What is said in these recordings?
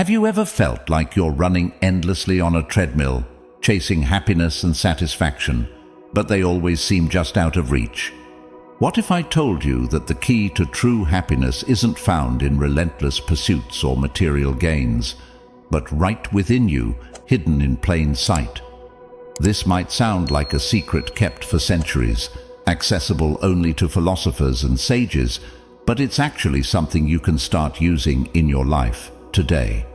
Have you ever felt like you're running endlessly on a treadmill, chasing happiness and satisfaction, but they always seem just out of reach? What if I told you that the key to true happiness isn't found in relentless pursuits or material gains, but right within you, hidden in plain sight? This might sound like a secret kept for centuries, accessible only to philosophers and sages, but it's actually something you can start using in your life today.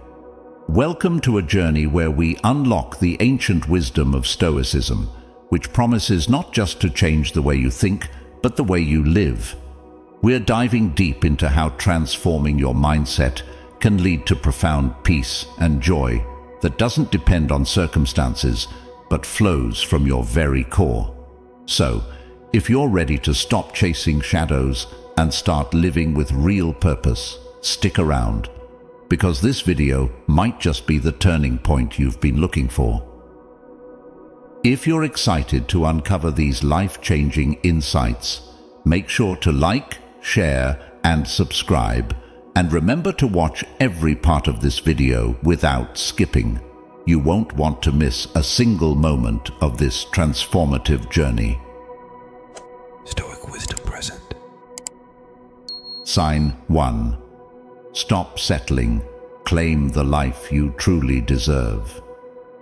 Welcome to a journey where we unlock the ancient wisdom of Stoicism, which promises not just to change the way you think, but the way you live. We're diving deep into how transforming your mindset can lead to profound peace and joy that doesn't depend on circumstances, but flows from your very core. So, if you're ready to stop chasing shadows and start living with real purpose, stick around, because this video might just be the turning point you've been looking for. If you're excited to uncover these life-changing insights, make sure to like, share, and subscribe, and remember to watch every part of this video without skipping. You won't want to miss a single moment of this transformative journey. Stoic wisdom present. Sign 1. Stop settling. Claim the life you truly deserve.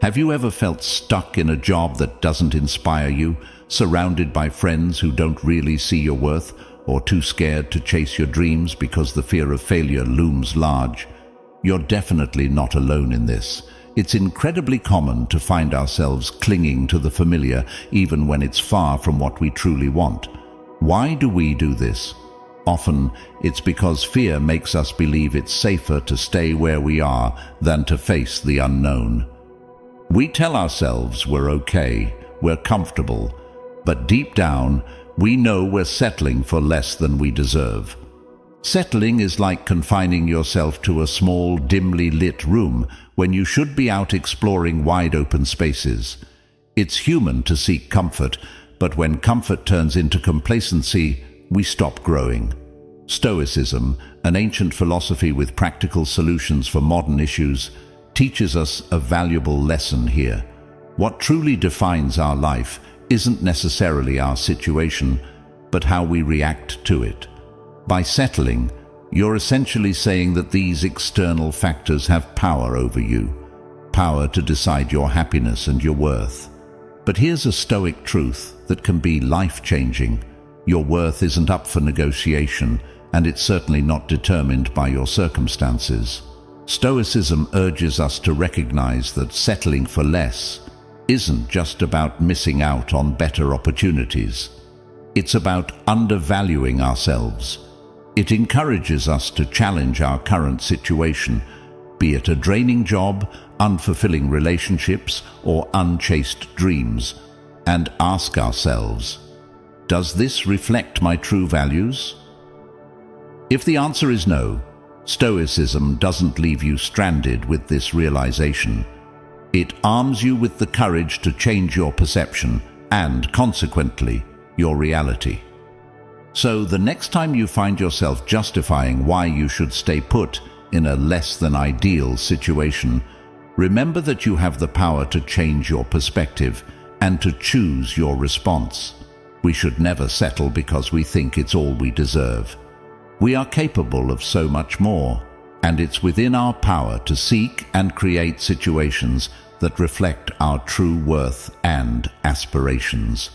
Have you ever felt stuck in a job that doesn't inspire you, surrounded by friends who don't really see your worth, or too scared to chase your dreams because the fear of failure looms large? You're definitely not alone in this. It's incredibly common to find ourselves clinging to the familiar even when it's far from what we truly want. Why do we do this? Often, it's because fear makes us believe it's safer to stay where we are than to face the unknown. We tell ourselves we're okay, we're comfortable, but deep down, we know we're settling for less than we deserve. Settling is like confining yourself to a small, dimly lit room when you should be out exploring wide-open spaces. It's human to seek comfort, but when comfort turns into complacency, we stop growing. Stoicism, an ancient philosophy with practical solutions for modern issues, teaches us a valuable lesson here. What truly defines our life isn't necessarily our situation, but how we react to it. By settling, you're essentially saying that these external factors have power over you, power to decide your happiness and your worth. But here's a Stoic truth that can be life-changing. Your worth isn't up for negotiation, and it's certainly not determined by your circumstances. Stoicism urges us to recognize that settling for less isn't just about missing out on better opportunities. It's about undervaluing ourselves. It encourages us to challenge our current situation, be it a draining job, unfulfilling relationships, or unchased dreams, and ask ourselves, does this reflect my true values? If the answer is no, Stoicism doesn't leave you stranded with this realization. It arms you with the courage to change your perception and, consequently, your reality. So the next time you find yourself justifying why you should stay put in a less than ideal situation, remember that you have the power to change your perspective and to choose your response. We should never settle because we think it's all we deserve. We are capable of so much more, and it's within our power to seek and create situations that reflect our true worth and aspirations.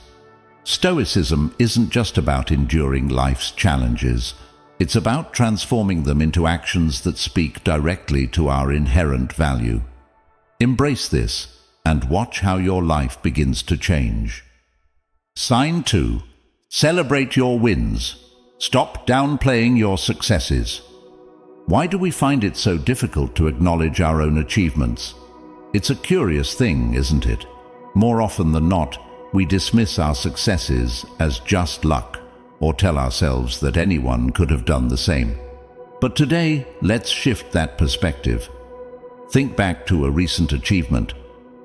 Stoicism isn't just about enduring life's challenges. It's about transforming them into actions that speak directly to our inherent value. Embrace this and watch how your life begins to change. Sign 2. Celebrate your wins. Stop downplaying your successes. Why do we find it so difficult to acknowledge our own achievements? It's a curious thing, isn't it? More often than not, we dismiss our successes as just luck, or tell ourselves that anyone could have done the same. But today, let's shift that perspective. Think back to a recent achievement.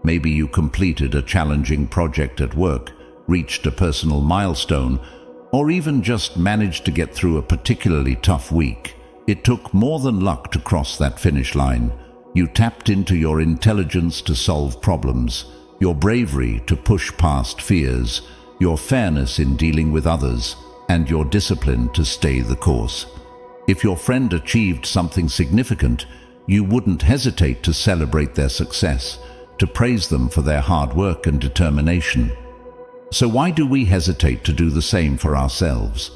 Maybe you completed a challenging project at work, reached a personal milestone, or even just managed to get through a particularly tough week. It took more than luck to cross that finish line. You tapped into your intelligence to solve problems, your bravery to push past fears, your fairness in dealing with others, and your discipline to stay the course. If your friend achieved something significant, you wouldn't hesitate to celebrate their success, to praise them for their hard work and determination. So why do we hesitate to do the same for ourselves?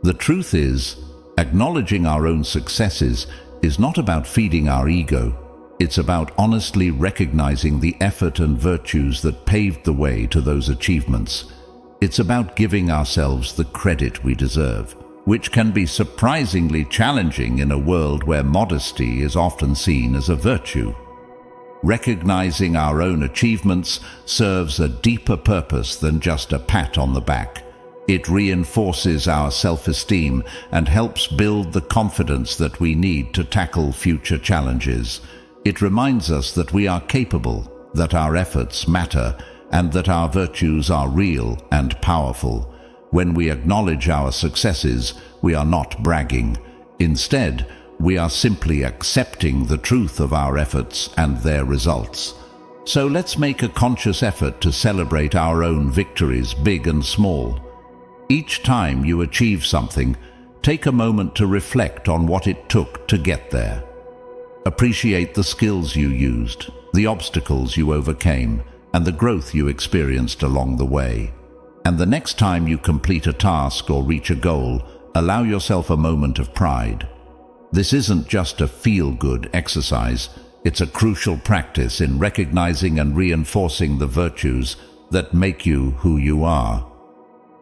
The truth is, acknowledging our own successes is not about feeding our ego. It's about honestly recognizing the effort and virtues that paved the way to those achievements. It's about giving ourselves the credit we deserve, which can be surprisingly challenging in a world where modesty is often seen as a virtue. Recognizing our own achievements serves a deeper purpose than just a pat on the back. It reinforces our self-esteem and helps build the confidence that we need to tackle future challenges. It reminds us that we are capable, that our efforts matter, and that our virtues are real and powerful. When we acknowledge our successes, we are not bragging. Instead, we are simply accepting the truth of our efforts and their results. So let's make a conscious effort to celebrate our own victories, big and small. Each time you achieve something, take a moment to reflect on what it took to get there. Appreciate the skills you used, the obstacles you overcame, and the growth you experienced along the way. And the next time you complete a task or reach a goal, allow yourself a moment of pride. This isn't just a feel-good exercise, it's a crucial practice in recognizing and reinforcing the virtues that make you who you are.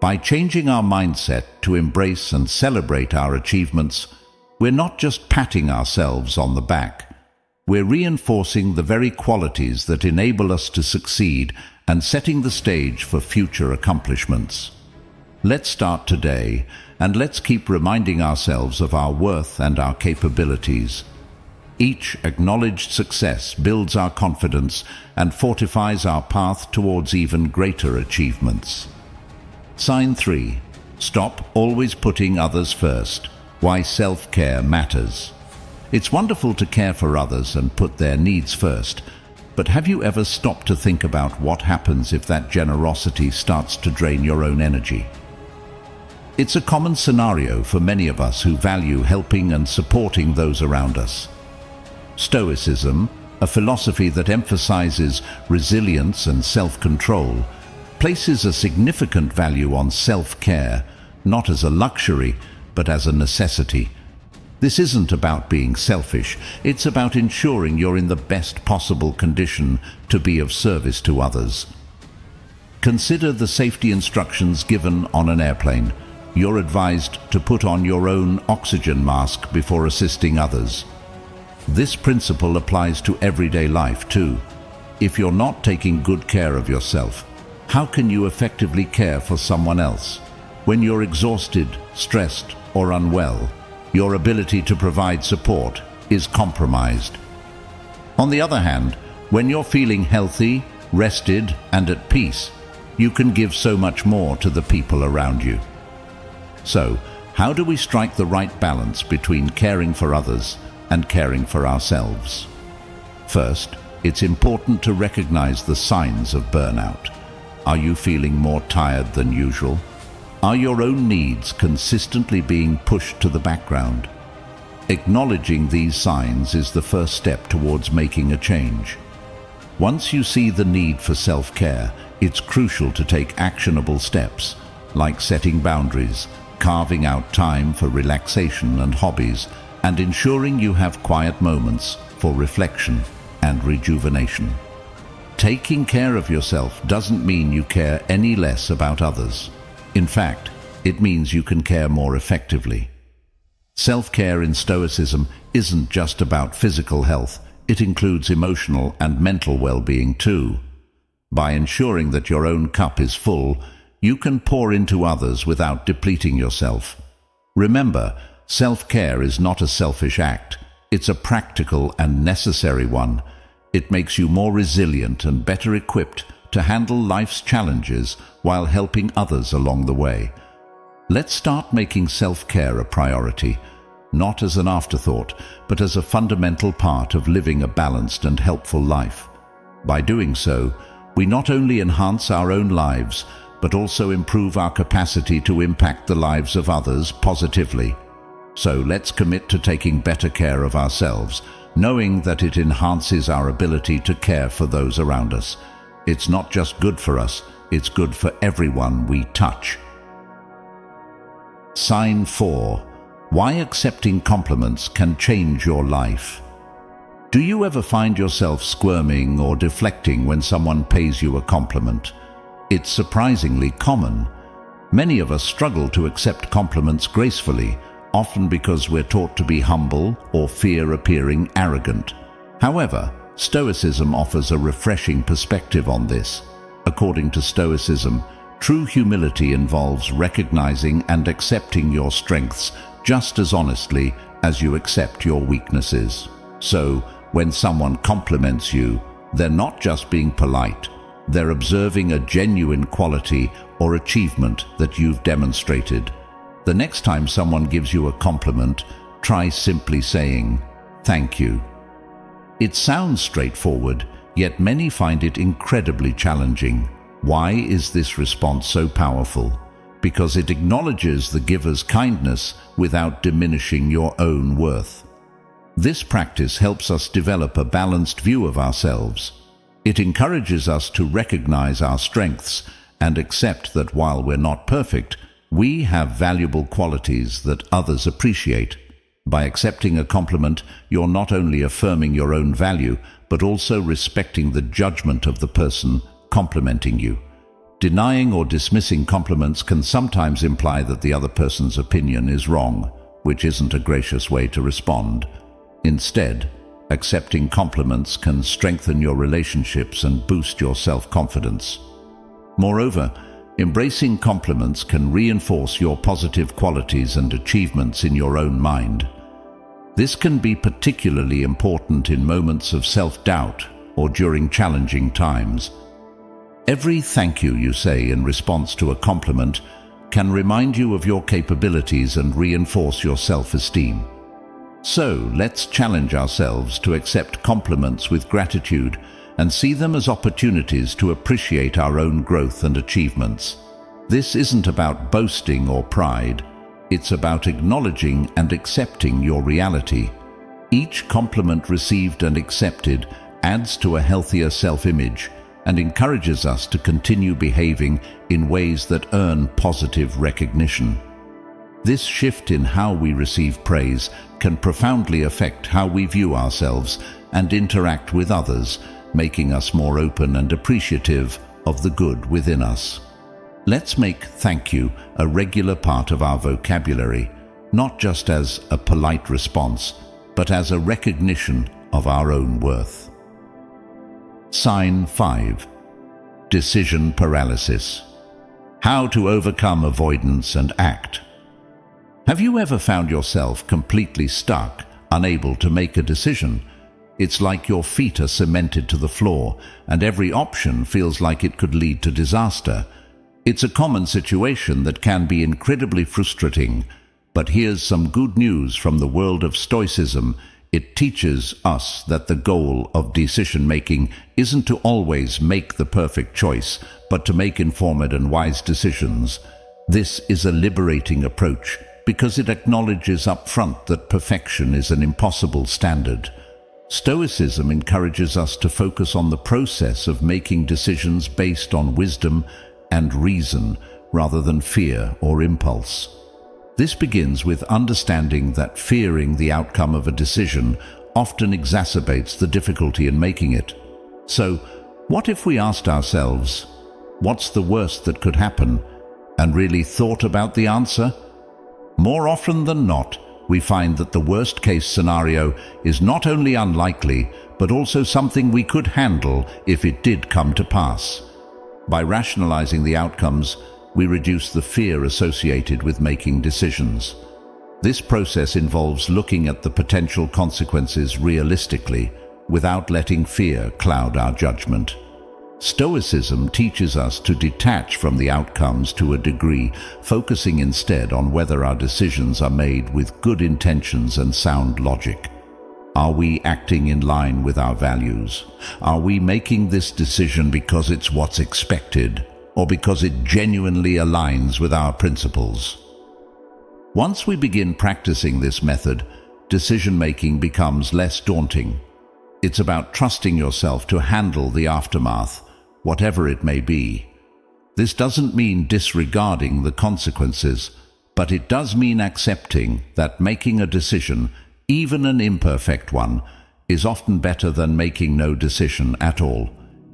By changing our mindset to embrace and celebrate our achievements, we're not just patting ourselves on the back. We're reinforcing the very qualities that enable us to succeed and setting the stage for future accomplishments. Let's start today, and let's keep reminding ourselves of our worth and our capabilities. Each acknowledged success builds our confidence and fortifies our path towards even greater achievements. Sign 3. Stop always putting others first. Why self-care matters. It's wonderful to care for others and put their needs first, but have you ever stopped to think about what happens if that generosity starts to drain your own energy? It's a common scenario for many of us who value helping and supporting those around us. Stoicism, a philosophy that emphasizes resilience and self-control, places a significant value on self-care, not as a luxury, but as a necessity. This isn't about being selfish, it's about ensuring you're in the best possible condition to be of service to others. Consider the safety instructions given on an airplane. You're advised to put on your own oxygen mask before assisting others. This principle applies to everyday life too. If you're not taking good care of yourself, how can you effectively care for someone else? When you're exhausted, stressed, or unwell, your ability to provide support is compromised. On the other hand, when you're feeling healthy, rested, and at peace, you can give so much more to the people around you. So, how do we strike the right balance between caring for others and caring for ourselves? First, it's important to recognize the signs of burnout. Are you feeling more tired than usual? Are your own needs consistently being pushed to the background? Acknowledging these signs is the first step towards making a change. Once you see the need for self-care, it's crucial to take actionable steps, like setting boundaries, carving out time for relaxation and hobbies, and ensuring you have quiet moments for reflection and rejuvenation. Taking care of yourself doesn't mean you care any less about others. In fact, it means you can care more effectively. Self-care in Stoicism isn't just about physical health, it includes emotional and mental well-being too. By ensuring that your own cup is full, you can pour into others without depleting yourself. Remember, self-care is not a selfish act, it's a practical and necessary one. It makes you more resilient and better equipped to handle life's challenges while helping others along the way. Let's start making self-care a priority. not as an afterthought, but as a fundamental part of living a balanced and helpful life. By doing so, we not only enhance our own lives, but also improve our capacity to impact the lives of others positively. So let's commit to taking better care of ourselves, knowing that it enhances our ability to care for those around us. It's not just good for us, it's good for everyone we touch. Sign 4. Why accepting compliments can change your life. Do you ever find yourself squirming or deflecting when someone pays you a compliment? It's surprisingly common. Many of us struggle to accept compliments gracefully, often because we're taught to be humble or fear appearing arrogant. However, Stoicism offers a refreshing perspective on this. According to Stoicism, true humility involves recognizing and accepting your strengths just as honestly as you accept your weaknesses. So, when someone compliments you, they're not just being polite, they're observing a genuine quality or achievement that you've demonstrated. The next time someone gives you a compliment, try simply saying, "Thank you." It sounds straightforward, yet many find it incredibly challenging. Why is this response so powerful? Because it acknowledges the giver's kindness without diminishing your own worth. This practice helps us develop a balanced view of ourselves. It encourages us to recognize our strengths and accept that while we're not perfect, we have valuable qualities that others appreciate. By accepting a compliment, you're not only affirming your own value, but also respecting the judgment of the person complimenting you. Denying or dismissing compliments can sometimes imply that the other person's opinion is wrong, which isn't a gracious way to respond. Instead, accepting compliments can strengthen your relationships and boost your self-confidence. Moreover, embracing compliments can reinforce your positive qualities and achievements in your own mind. This can be particularly important in moments of self-doubt or during challenging times. Every thank you say in response to a compliment can remind you of your capabilities and reinforce your self-esteem. So, let's challenge ourselves to accept compliments with gratitude and see them as opportunities to appreciate our own growth and achievements. This isn't about boasting or pride. It's about acknowledging and accepting your reality. Each compliment received and accepted adds to a healthier self-image and encourages us to continue behaving in ways that earn positive recognition. This shift in how we receive praise can profoundly affect how we view ourselves and interact with others, making us more open and appreciative of the good within us. Let's make thank you a regular part of our vocabulary, not just as a polite response, but as a recognition of our own worth. Sign 5. Decision paralysis. How to overcome avoidance and act. Have you ever found yourself completely stuck, unable to make a decision? It's like your feet are cemented to the floor, and every option feels like it could lead to disaster. It's a common situation that can be incredibly frustrating, but here's some good news from the world of Stoicism. It teaches us that the goal of decision-making isn't to always make the perfect choice, but to make informed and wise decisions. This is a liberating approach, because it acknowledges up front that perfection is an impossible standard. Stoicism encourages us to focus on the process of making decisions based on wisdom and reason rather than fear or impulse. This begins with understanding that fearing the outcome of a decision often exacerbates the difficulty in making it. So, what if we asked ourselves, what's the worst that could happen, and really thought about the answer? More often than not, we find that the worst-case scenario is not only unlikely, but also something we could handle if it did come to pass. By rationalizing the outcomes, we reduce the fear associated with making decisions. This process involves looking at the potential consequences realistically, without letting fear cloud our judgment. Stoicism teaches us to detach from the outcomes to a degree, focusing instead on whether our decisions are made with good intentions and sound logic. Are we acting in line with our values? Are we making this decision because it's what's expected, or because it genuinely aligns with our principles? Once we begin practicing this method, decision-making becomes less daunting. It's about trusting yourself to handle the aftermath, whatever it may be. This doesn't mean disregarding the consequences, but it does mean accepting that making a decision, even an imperfect one, is often better than making no decision at all.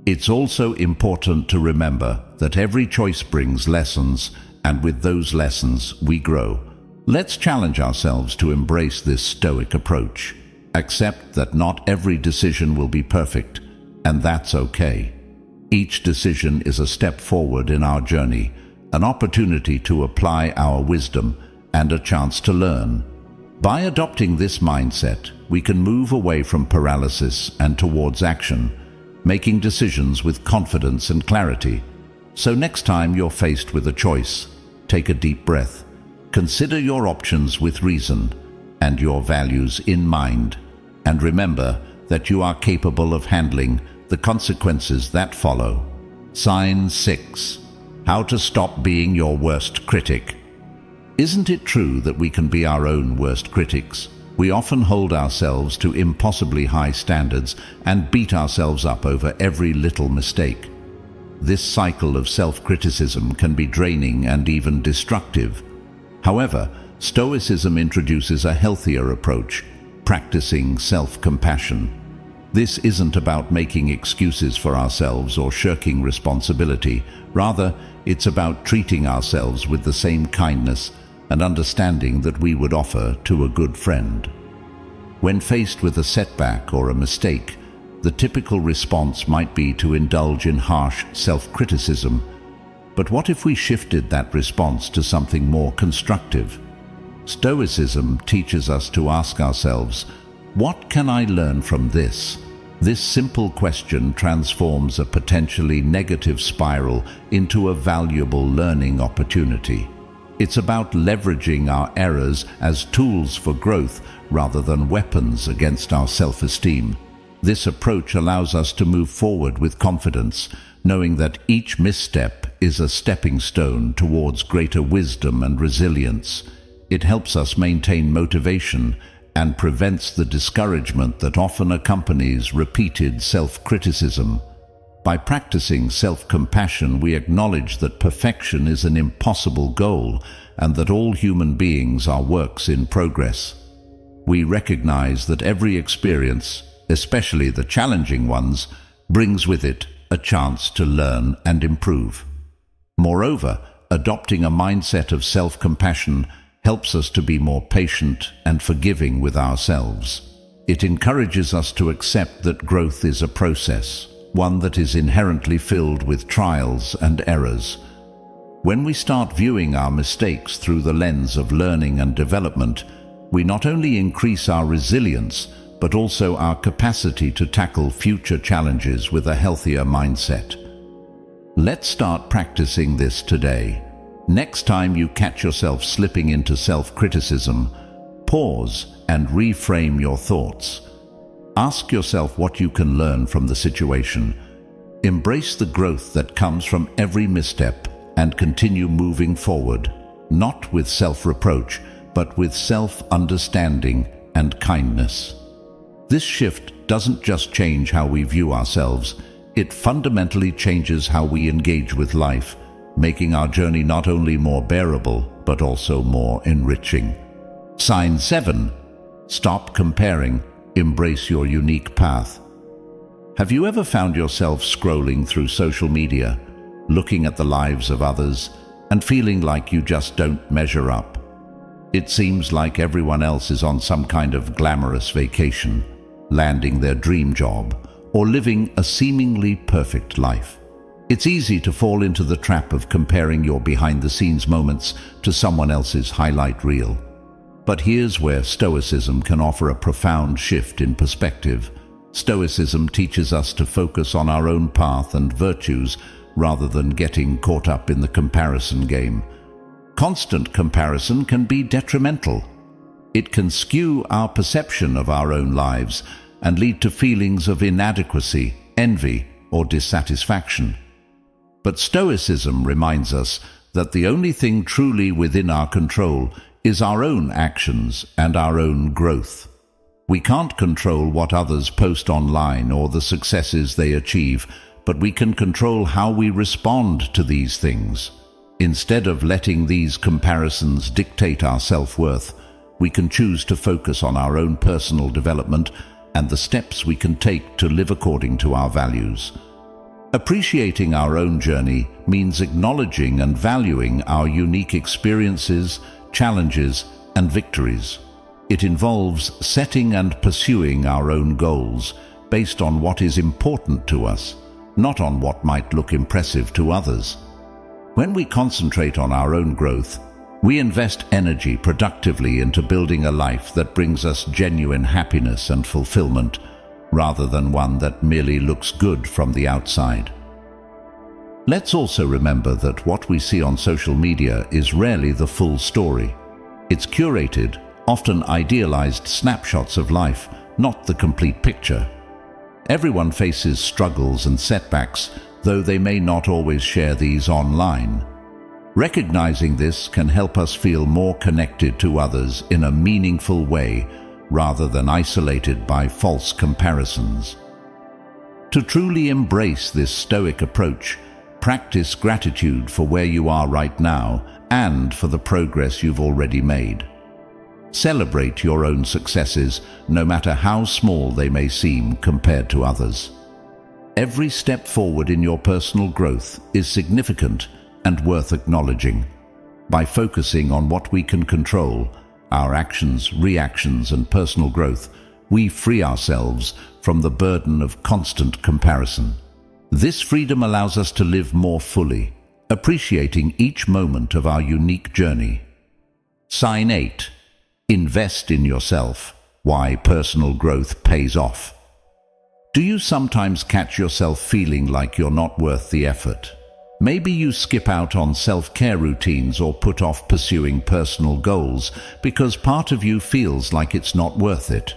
It's also important to remember that every choice brings lessons, and with those lessons we grow. Let's challenge ourselves to embrace this Stoic approach. Accept that not every decision will be perfect, and that's okay. Each decision is a step forward in our journey, an opportunity to apply our wisdom, and a chance to learn. By adopting this mindset, we can move away from paralysis and towards action, making decisions with confidence and clarity. So next time you're faced with a choice, take a deep breath. Consider your options with reason and your values in mind, and remember that you are capable of handling the consequences that follow. Sign 6. How to stop being your worst critic. Isn't it true that we can be our own worst critics? We often hold ourselves to impossibly high standards and beat ourselves up over every little mistake. This cycle of self-criticism can be draining and even destructive. However, Stoicism introduces a healthier approach, practicing self-compassion. This isn't about making excuses for ourselves or shirking responsibility. Rather, it's about treating ourselves with the same kindness and understanding that we would offer to a good friend. When faced with a setback or a mistake, the typical response might be to indulge in harsh self-criticism. But what if we shifted that response to something more constructive? Stoicism teaches us to ask ourselves, what can I learn from this? This simple question transforms a potentially negative spiral into a valuable learning opportunity. It's about leveraging our errors as tools for growth rather than weapons against our self-esteem. This approach allows us to move forward with confidence, knowing that each misstep is a stepping stone towards greater wisdom and resilience. It helps us maintain motivation and prevents the discouragement that often accompanies repeated self-criticism. By practicing self-compassion, we acknowledge that perfection is an impossible goal and that all human beings are works in progress. We recognize that every experience, especially the challenging ones, brings with it a chance to learn and improve. Moreover, adopting a mindset of self-compassion helps us to be more patient and forgiving with ourselves. It encourages us to accept that growth is a process, one that is inherently filled with trials and errors. When we start viewing our mistakes through the lens of learning and development, we not only increase our resilience, but also our capacity to tackle future challenges with a healthier mindset. Let's start practicing this today. Next time you catch yourself slipping into self-criticism, pause and reframe your thoughts. Ask yourself what you can learn from the situation. Embrace the growth that comes from every misstep and continue moving forward, not with self-reproach, but with self-understanding and kindness. This shift doesn't just change how we view ourselves, it fundamentally changes how we engage with life, making our journey not only more bearable, but also more enriching. Sign 7. Stop comparing. Embrace your unique path. Have you ever found yourself scrolling through social media, looking at the lives of others, and feeling like you just don't measure up? It seems like everyone else is on some kind of glamorous vacation, landing their dream job, or living a seemingly perfect life. It's easy to fall into the trap of comparing your behind-the-scenes moments to someone else's highlight reel. But here's where Stoicism can offer a profound shift in perspective. Stoicism teaches us to focus on our own path and virtues rather than getting caught up in the comparison game. Constant comparison can be detrimental. It can skew our perception of our own lives and lead to feelings of inadequacy, envy, or dissatisfaction. But Stoicism reminds us that the only thing truly within our control is our own actions and our own growth. We can't control what others post online or the successes they achieve, but we can control how we respond to these things. Instead of letting these comparisons dictate our self-worth, we can choose to focus on our own personal development and the steps we can take to live according to our values. Appreciating our own journey means acknowledging and valuing our unique experiences, challenges, and victories. It involves setting and pursuing our own goals based on what is important to us, not on what might look impressive to others. When we concentrate on our own growth, we invest energy productively into building a life that brings us genuine happiness and fulfillment, rather than one that merely looks good from the outside. Let's also remember that what we see on social media is rarely the full story. It's curated, often idealized snapshots of life, not the complete picture. Everyone faces struggles and setbacks, though they may not always share these online. Recognizing this can help us feel more connected to others in a meaningful way, rather than isolated by false comparisons. To truly embrace this Stoic approach, practice gratitude for where you are right now and for the progress you've already made. Celebrate your own successes, no matter how small they may seem compared to others. Every step forward in your personal growth is significant and worth acknowledging. By focusing on what we can control, our actions, reactions, and personal growth, we free ourselves from the burden of constant comparison. This freedom allows us to live more fully, appreciating each moment of our unique journey. Sign 8. Invest in yourself. Why personal growth pays off. Do you sometimes catch yourself feeling like you're not worth the effort? Maybe you skip out on self-care routines or put off pursuing personal goals because part of you feels like it's not worth it.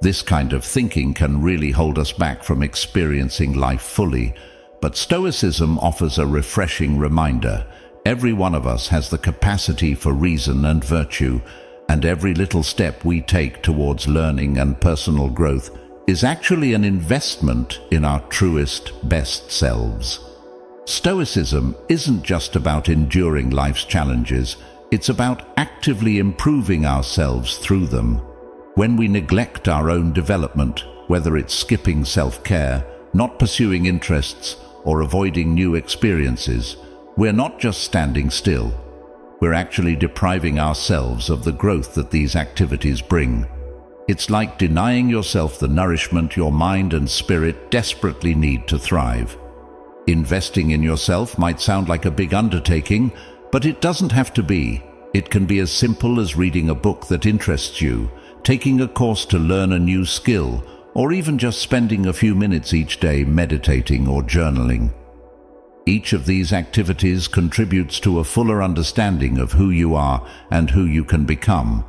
This kind of thinking can really hold us back from experiencing life fully, but Stoicism offers a refreshing reminder. Every one of us has the capacity for reason and virtue, and every little step we take towards learning and personal growth is actually an investment in our truest, best selves. Stoicism isn't just about enduring life's challenges, it's about actively improving ourselves through them. When we neglect our own development, whether it's skipping self-care, not pursuing interests, or avoiding new experiences, we're not just standing still. We're actually depriving ourselves of the growth that these activities bring. It's like denying yourself the nourishment your mind and spirit desperately need to thrive. Investing in yourself might sound like a big undertaking, but it doesn't have to be. It can be as simple as reading a book that interests you, taking a course to learn a new skill, or even just spending a few minutes each day meditating or journaling. Each of these activities contributes to a fuller understanding of who you are and who you can become.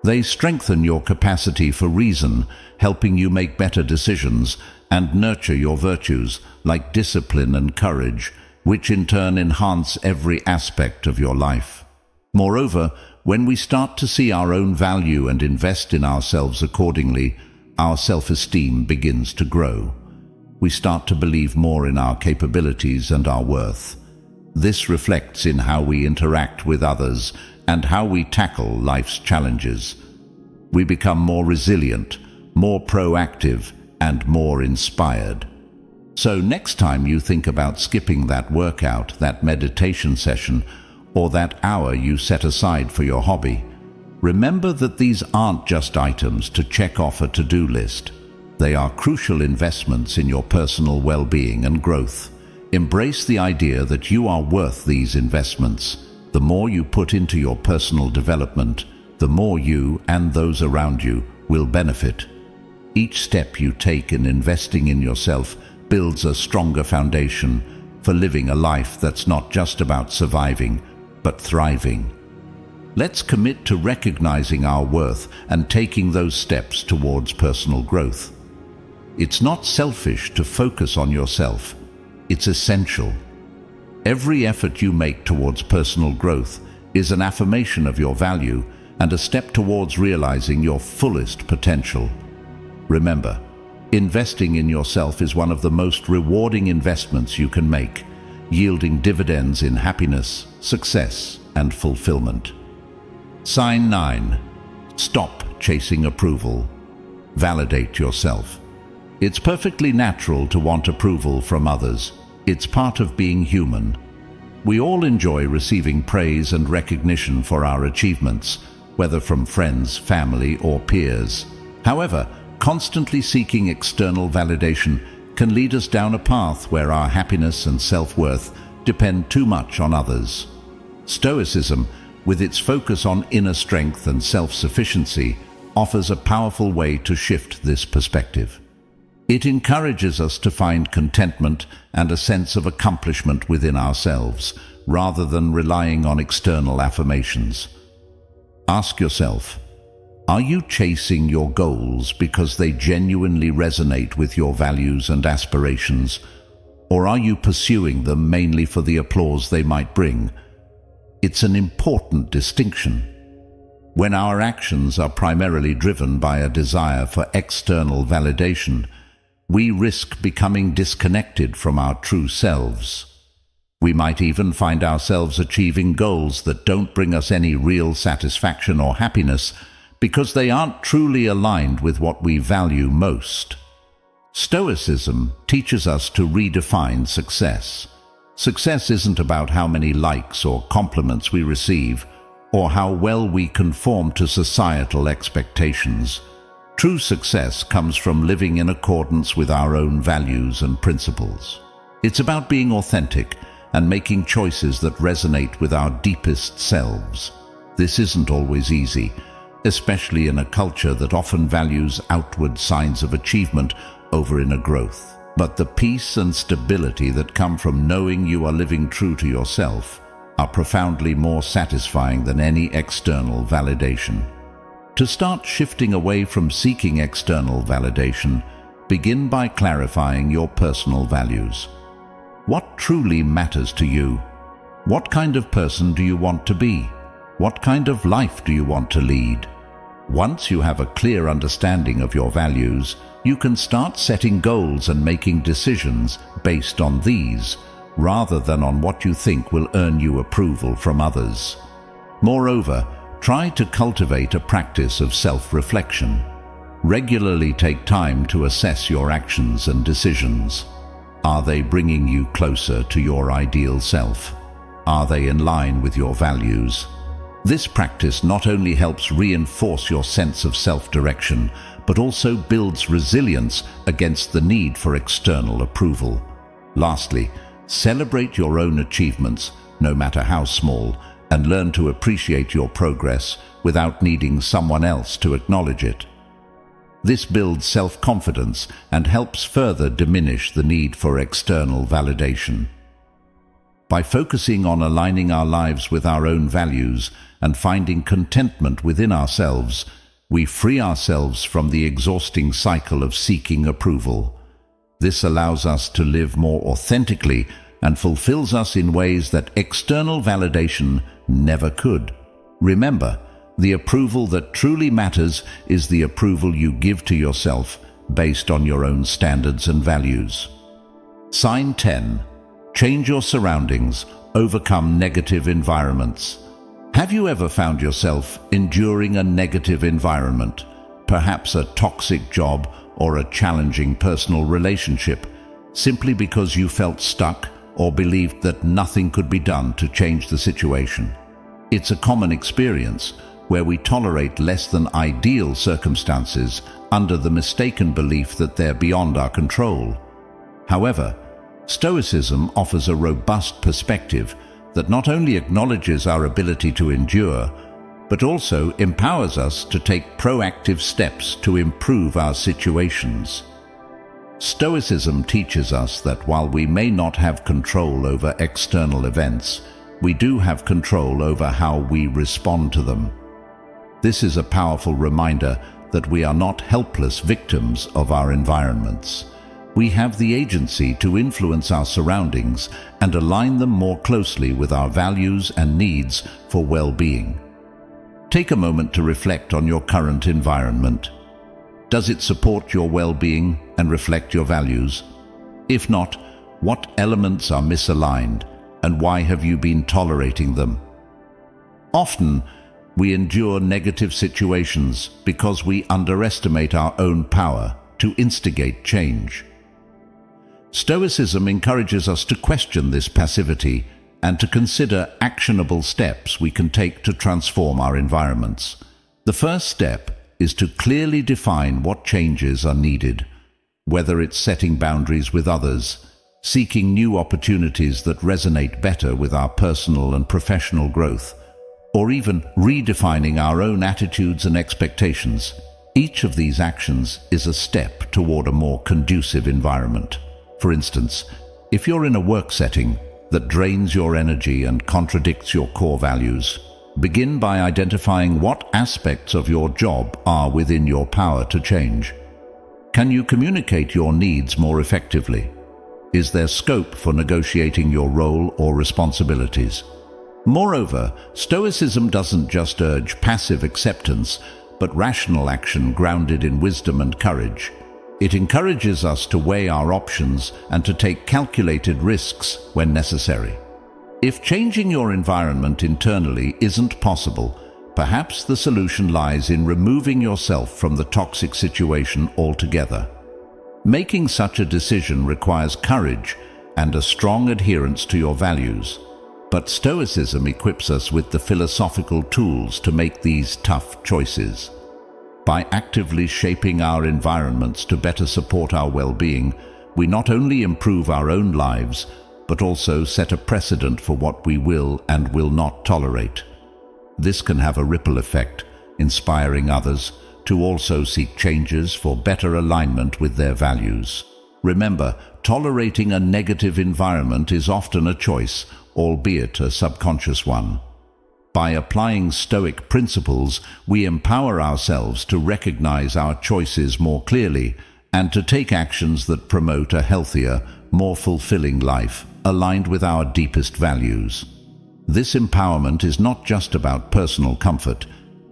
They strengthen your capacity for reason, helping you make better decisions, and nurture your virtues like discipline and courage, which in turn enhance every aspect of your life. Moreover, when we start to see our own value and invest in ourselves accordingly, our self-esteem begins to grow. We start to believe more in our capabilities and our worth. This reflects in how we interact with others and how we tackle life's challenges. We become more resilient, more proactive, and more inspired. So next time you think about skipping that workout, that meditation session, or that hour you set aside for your hobby, remember that these aren't just items to check off a to-do list. They are crucial investments in your personal well-being and growth. Embrace the idea that you are worth these investments. The more you put into your personal development, the more you and those around you will benefit. Each step you take in investing in yourself builds a stronger foundation for living a life that's not just about surviving, but thriving. Let's commit to recognizing our worth and taking those steps towards personal growth. It's not selfish to focus on yourself. It's essential. Every effort you make towards personal growth is an affirmation of your value and a step towards realizing your fullest potential. Remember, investing in yourself is one of the most rewarding investments you can make, yielding dividends in happiness, success, and fulfillment. Sign 9. Stop chasing approval. Validate yourself. It's perfectly natural to want approval from others. It's part of being human. We all enjoy receiving praise and recognition for our achievements, whether from friends, family, or peers. However, constantly seeking external validation can lead us down a path where our happiness and self-worth depend too much on others. Stoicism, with its focus on inner strength and self-sufficiency, offers a powerful way to shift this perspective. It encourages us to find contentment and a sense of accomplishment within ourselves, rather than relying on external affirmations. Ask yourself, are you chasing your goals because they genuinely resonate with your values and aspirations, or are you pursuing them mainly for the applause they might bring? It's an important distinction. When our actions are primarily driven by a desire for external validation, we risk becoming disconnected from our true selves. We might even find ourselves achieving goals that don't bring us any real satisfaction or happiness because they aren't truly aligned with what we value most. Stoicism teaches us to redefine success. Success isn't about how many likes or compliments we receive, or how well we conform to societal expectations. True success comes from living in accordance with our own values and principles. It's about being authentic and making choices that resonate with our deepest selves. This isn't always easy, especially in a culture that often values outward signs of achievement over inner growth. But the peace and stability that come from knowing you are living true to yourself are profoundly more satisfying than any external validation. To start shifting away from seeking external validation, begin by clarifying your personal values. What truly matters to you? What kind of person do you want to be? What kind of life do you want to lead? Once you have a clear understanding of your values, you can start setting goals and making decisions based on these, rather than on what you think will earn you approval from others. Moreover, try to cultivate a practice of self-reflection. Regularly take time to assess your actions and decisions. Are they bringing you closer to your ideal self? Are they in line with your values? This practice not only helps reinforce your sense of self-direction, but also builds resilience against the need for external approval. Lastly, celebrate your own achievements, no matter how small, and learn to appreciate your progress without needing someone else to acknowledge it. This builds self-confidence and helps further diminish the need for external validation. By focusing on aligning our lives with our own values and finding contentment within ourselves, we free ourselves from the exhausting cycle of seeking approval. This allows us to live more authentically and fulfills us in ways that external validation never could. Remember, the approval that truly matters is the approval you give to yourself based on your own standards and values. Sign 10. Change your surroundings, overcome negative environments. Have you ever found yourself enduring a negative environment, perhaps a toxic job or a challenging personal relationship, simply because you felt stuck or believed that nothing could be done to change the situation? It's a common experience where we tolerate less than ideal circumstances under the mistaken belief that they're beyond our control. However, Stoicism offers a robust perspective that not only acknowledges our ability to endure, but also empowers us to take proactive steps to improve our situations. Stoicism teaches us that while we may not have control over external events, we do have control over how we respond to them. This is a powerful reminder that we are not helpless victims of our environments. We have the agency to influence our surroundings and align them more closely with our values and needs for well-being. Take a moment to reflect on your current environment. Does it support your well-being and reflect your values? If not, what elements are misaligned, and why have you been tolerating them? Often, we endure negative situations because we underestimate our own power to instigate change. Stoicism encourages us to question this passivity and to consider actionable steps we can take to transform our environments. The first step is to clearly define what changes are needed, whether it's setting boundaries with others, seeking new opportunities that resonate better with our personal and professional growth, or even redefining our own attitudes and expectations. Each of these actions is a step toward a more conducive environment. For instance, if you're in a work setting that drains your energy and contradicts your core values, begin by identifying what aspects of your job are within your power to change. Can you communicate your needs more effectively? Is there scope for negotiating your role or responsibilities? Moreover, Stoicism doesn't just urge passive acceptance, but rational action grounded in wisdom and courage. It encourages us to weigh our options and to take calculated risks when necessary. If changing your environment internally isn't possible, perhaps the solution lies in removing yourself from the toxic situation altogether. Making such a decision requires courage and a strong adherence to your values, but Stoicism equips us with the philosophical tools to make these tough choices. By actively shaping our environments to better support our well-being, we not only improve our own lives, but also set a precedent for what we will and will not tolerate. This can have a ripple effect, inspiring others to also seek changes for better alignment with their values. Remember, tolerating a negative environment is often a choice, albeit a subconscious one. By applying Stoic principles, we empower ourselves to recognize our choices more clearly and to take actions that promote a healthier, more fulfilling life, aligned with our deepest values. This empowerment is not just about personal comfort,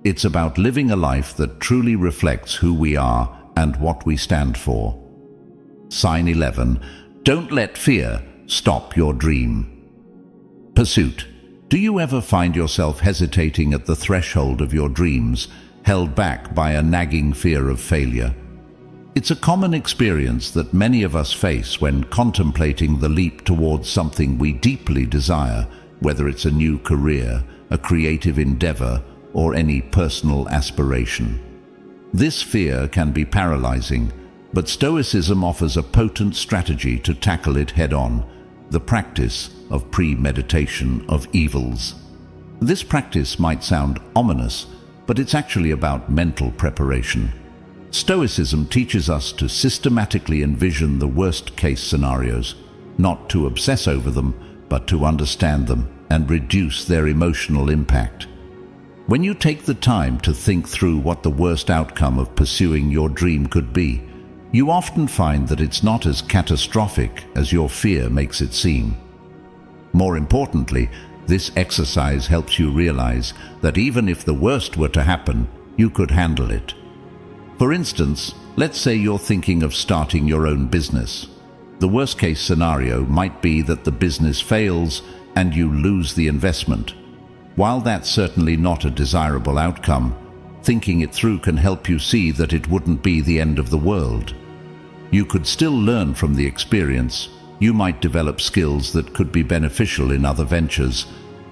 it's about living a life that truly reflects who we are and what we stand for. Sign 11. Don't let fear stop your dream. Pursuit. Do you ever find yourself hesitating at the threshold of your dreams, held back by a nagging fear of failure? It's a common experience that many of us face when contemplating the leap towards something we deeply desire, whether it's a new career, a creative endeavor, or any personal aspiration. This fear can be paralyzing, but Stoicism offers a potent strategy to tackle it head-on: the practice of premeditation of evils. This practice might sound ominous, but it's actually about mental preparation. Stoicism teaches us to systematically envision the worst-case scenarios, not to obsess over them, but to understand them and reduce their emotional impact. When you take the time to think through what the worst outcome of pursuing your dream could be, you often find that it's not as catastrophic as your fear makes it seem. More importantly, this exercise helps you realize that even if the worst were to happen, you could handle it. For instance, let's say you're thinking of starting your own business. The worst-case scenario might be that the business fails and you lose the investment. While that's certainly not a desirable outcome, thinking it through can help you see that it wouldn't be the end of the world. You could still learn from the experience. You might develop skills that could be beneficial in other ventures,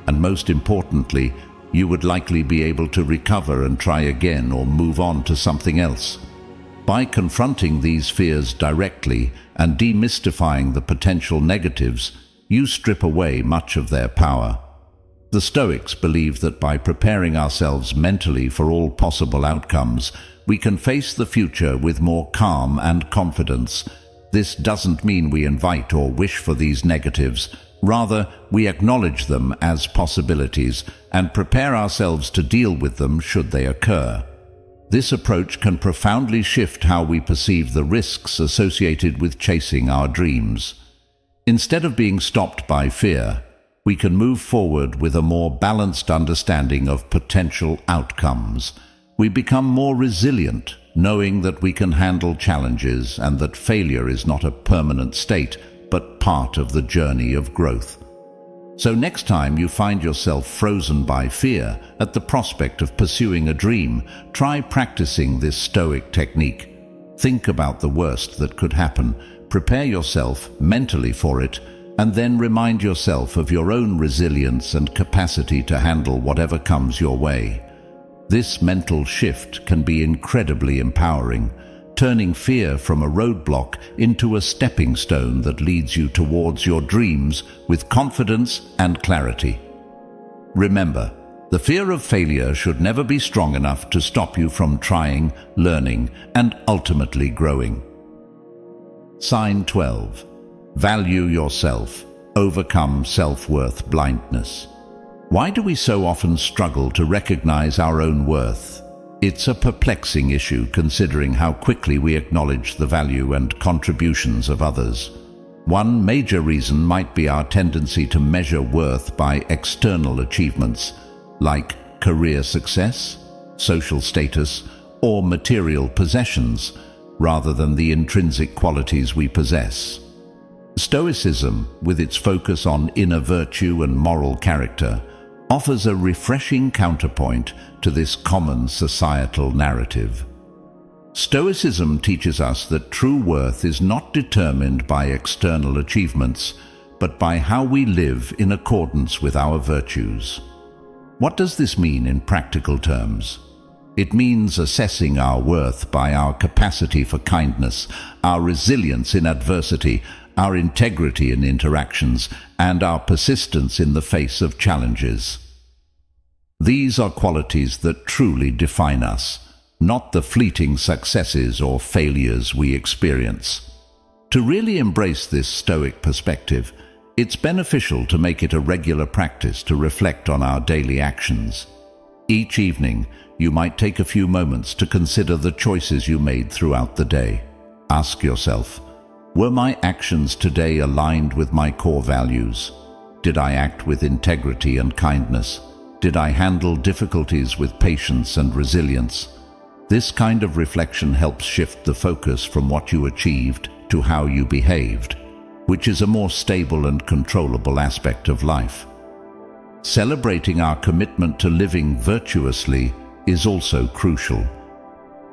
and most importantly, you would likely be able to recover and try again or move on to something else. By confronting these fears directly and demystifying the potential negatives, you strip away much of their power. The Stoics believe that by preparing ourselves mentally for all possible outcomes, we can face the future with more calm and confidence. This doesn't mean we invite or wish for these negatives. Rather, we acknowledge them as possibilities and prepare ourselves to deal with them should they occur. This approach can profoundly shift how we perceive the risks associated with chasing our dreams. Instead of being stopped by fear, we can move forward with a more balanced understanding of potential outcomes. We become more resilient, knowing that we can handle challenges and that failure is not a permanent state, but part of the journey of growth. So next time you find yourself frozen by fear at the prospect of pursuing a dream, try practicing this Stoic technique. Think about the worst that could happen, prepare yourself mentally for it, and then remind yourself of your own resilience and capacity to handle whatever comes your way. This mental shift can be incredibly empowering, turning fear from a roadblock into a stepping stone that leads you towards your dreams with confidence and clarity. Remember, the fear of failure should never be strong enough to stop you from trying, learning, and ultimately growing. Sign 12. Value yourself. Overcome self-worth blindness. Why do we so often struggle to recognize our own worth? It's a perplexing issue considering how quickly we acknowledge the value and contributions of others. One major reason might be our tendency to measure worth by external achievements, like career success, social status, or material possessions, rather than the intrinsic qualities we possess. Stoicism, with its focus on inner virtue and moral character, offers a refreshing counterpoint to this common societal narrative. Stoicism teaches us that true worth is not determined by external achievements, but by how we live in accordance with our virtues. What does this mean in practical terms? It means assessing our worth by our capacity for kindness, our resilience in adversity, our integrity in interactions, and our persistence in the face of challenges. These are qualities that truly define us, not the fleeting successes or failures we experience. To really embrace this Stoic perspective, it's beneficial to make it a regular practice to reflect on our daily actions. Each evening, you might take a few moments to consider the choices you made throughout the day. Ask yourself, were my actions today aligned with my core values? Did I act with integrity and kindness? Did I handle difficulties with patience and resilience? This kind of reflection helps shift the focus from what you achieved to how you behaved, which is a more stable and controllable aspect of life. Celebrating our commitment to living virtuously is also crucial.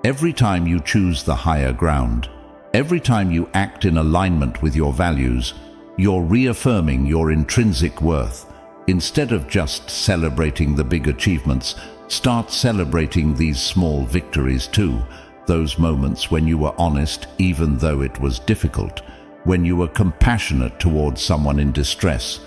Every time you choose the higher ground, every time you act in alignment with your values, you're reaffirming your intrinsic worth. Instead of just celebrating the big achievements, start celebrating these small victories too. Those moments when you were honest even though it was difficult, when you were compassionate towards someone in distress,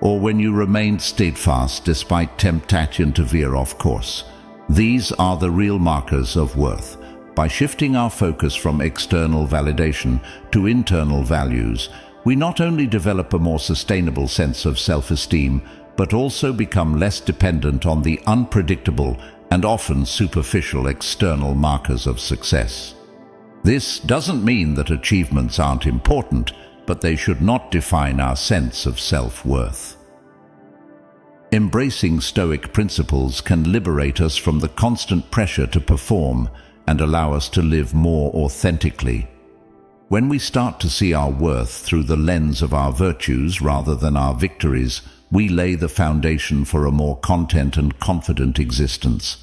or when you remained steadfast despite temptation to veer off course. These are the real markers of worth. By shifting our focus from external validation to internal values, we not only develop a more sustainable sense of self-esteem, but also become less dependent on the unpredictable and often superficial external markers of success. This doesn't mean that achievements aren't important, but they should not define our sense of self-worth. Embracing Stoic principles can liberate us from the constant pressure to perform and allow us to live more authentically. When we start to see our worth through the lens of our virtues rather than our victories, we lay the foundation for a more content and confident existence.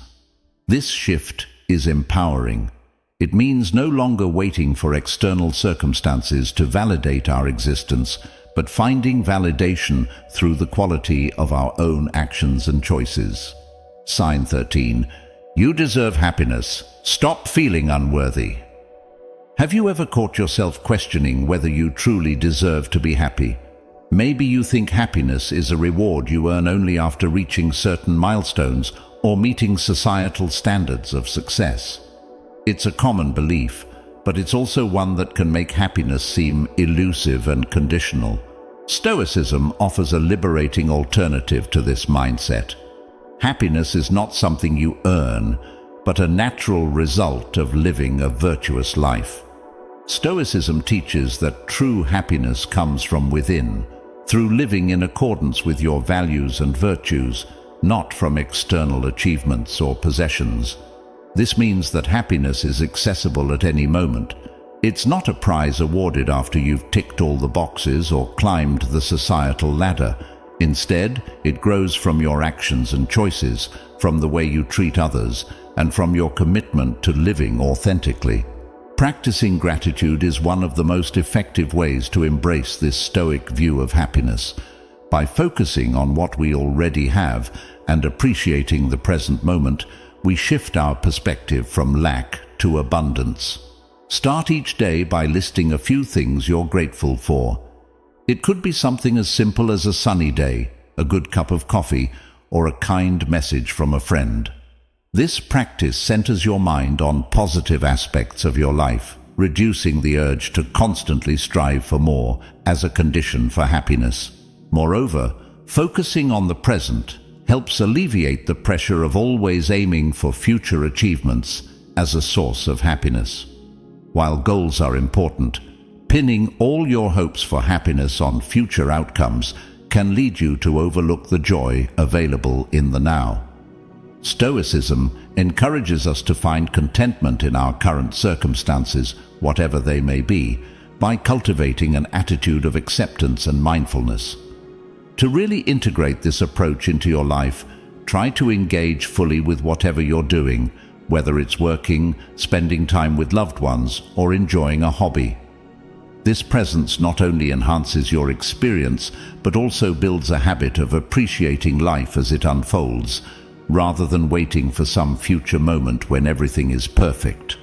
This shift is empowering. It means no longer waiting for external circumstances to validate our existence, but finding validation through the quality of our own actions and choices. Sign 13. You deserve happiness. Stop feeling unworthy. Have you ever caught yourself questioning whether you truly deserve to be happy? Maybe you think happiness is a reward you earn only after reaching certain milestones or meeting societal standards of success. It's a common belief, but it's also one that can make happiness seem elusive and conditional. Stoicism offers a liberating alternative to this mindset. Happiness is not something you earn, but a natural result of living a virtuous life. Stoicism teaches that true happiness comes from within, through living in accordance with your values and virtues, not from external achievements or possessions. This means that happiness is accessible at any moment. It's not a prize awarded after you've ticked all the boxes or climbed the societal ladder. Instead, it grows from your actions and choices, from the way you treat others, and from your commitment to living authentically. Practicing gratitude is one of the most effective ways to embrace this Stoic view of happiness. By focusing on what we already have and appreciating the present moment, we shift our perspective from lack to abundance. Start each day by listing a few things you're grateful for. It could be something as simple as a sunny day, a good cup of coffee, or a kind message from a friend. This practice centers your mind on positive aspects of your life, reducing the urge to constantly strive for more as a condition for happiness. Moreover, focusing on the present helps alleviate the pressure of always aiming for future achievements as a source of happiness. While goals are important, pinning all your hopes for happiness on future outcomes can lead you to overlook the joy available in the now. Stoicism encourages us to find contentment in our current circumstances, whatever they may be, by cultivating an attitude of acceptance and mindfulness. To really integrate this approach into your life, try to engage fully with whatever you're doing, whether it's working, spending time with loved ones, or enjoying a hobby. This presence not only enhances your experience, but also builds a habit of appreciating life as it unfolds, rather than waiting for some future moment when everything is perfect.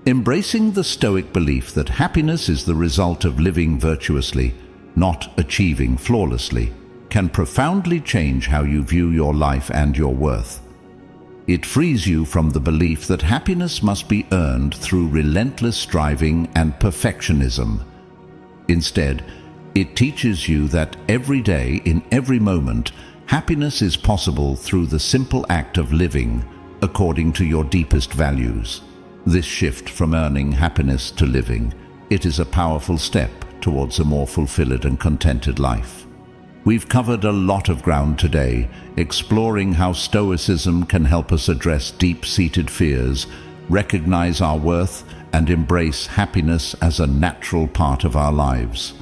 Embracing the Stoic belief that happiness is the result of living virtuously, not achieving flawlessly, can profoundly change how you view your life and your worth. It frees you from the belief that happiness must be earned through relentless striving and perfectionism. Instead, it teaches you that every day, in every moment, happiness is possible through the simple act of living according to your deepest values. This shift from earning happiness to living, it is a powerful step towards a more fulfilled and contented life. We've covered a lot of ground today, exploring how Stoicism can help us address deep-seated fears, recognize our worth, and embrace happiness as a natural part of our lives.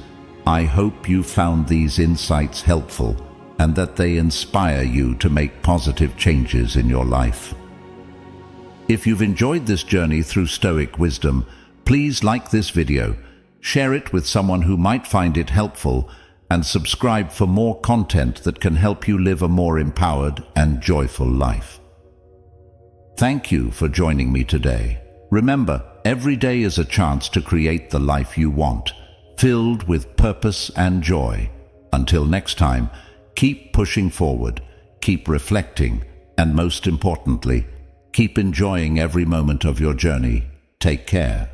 I hope you found these insights helpful and that they inspire you to make positive changes in your life. If you've enjoyed this journey through Stoic wisdom, please like this video, share it with someone who might find it helpful, and subscribe for more content that can help you live a more empowered and joyful life. Thank you for joining me today. Remember, every day is a chance to create the life you want, filled with purpose and joy. Until next time, keep pushing forward, keep reflecting, and most importantly, keep enjoying every moment of your journey. Take care.